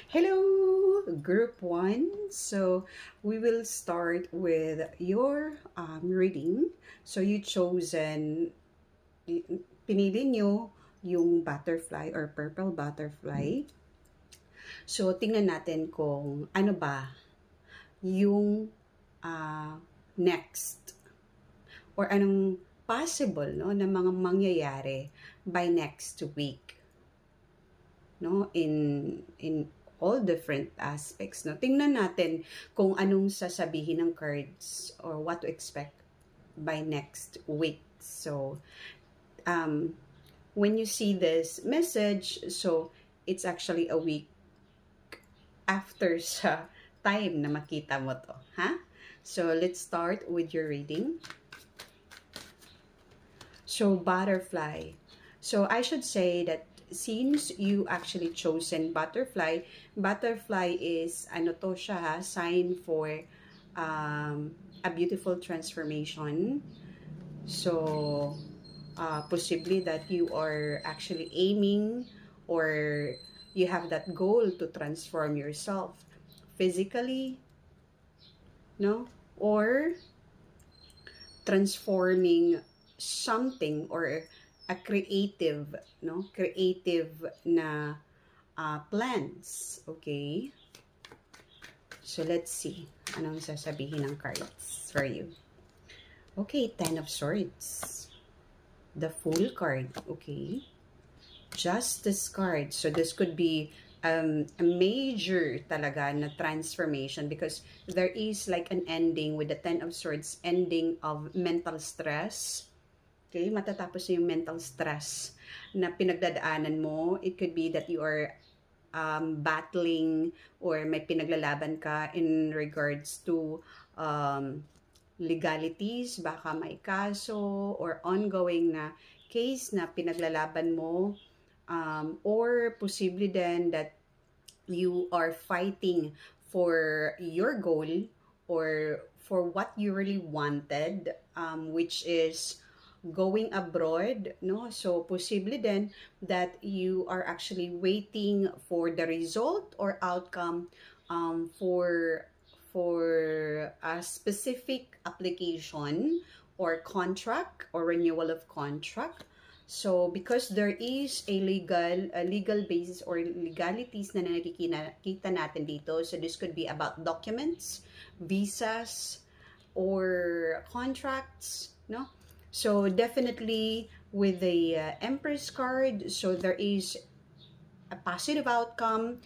Hello, Group 1. So, we will start with your reading. So, pinili nyo yung butterfly or purple butterfly. So, tingnan natin kung ano ba yung next or anong possible no, na mga mangyayari by next week. No, in all different aspects, no, tingnan natin kung anong sasabihin ng cards or what to expect by next week. So when you see this message, so it's actually a week after sa time na makita mo to, ha? So let's start with your reading. So butterfly. So I should say that since you actually chosen butterfly, butterfly is ano to siya ha, sign for a beautiful transformation. So possibly that you are actually aiming or you have that goal to transform yourself physically, no? Or transforming something or a creative na plans. Okay? So, let's see. Anong sasabihin ng cards for you? Okay, Ten of Swords. The Fool card. Okay. Justice card. So, this could be a major talaga na transformation because there is like an ending with the Ten of Swords, ending of mental stress. Okay, matatapos na yung mental stress na pinagdadaanan mo. It could be that you are battling or may pinaglalaban ka in regards to legalities, baka may kaso or ongoing na case na pinaglalaban mo, or possibly then that you are fighting for your goal or for what you really wanted, which is going abroad, no? So possibly then that you are actually waiting for the result or outcome for a specific application or contract or renewal of contract. So because there is a legal basis or legalities na nakikita natin dito, so this could be about documents, visas, or contracts, no? So definitely with the Empress card, so there is a positive outcome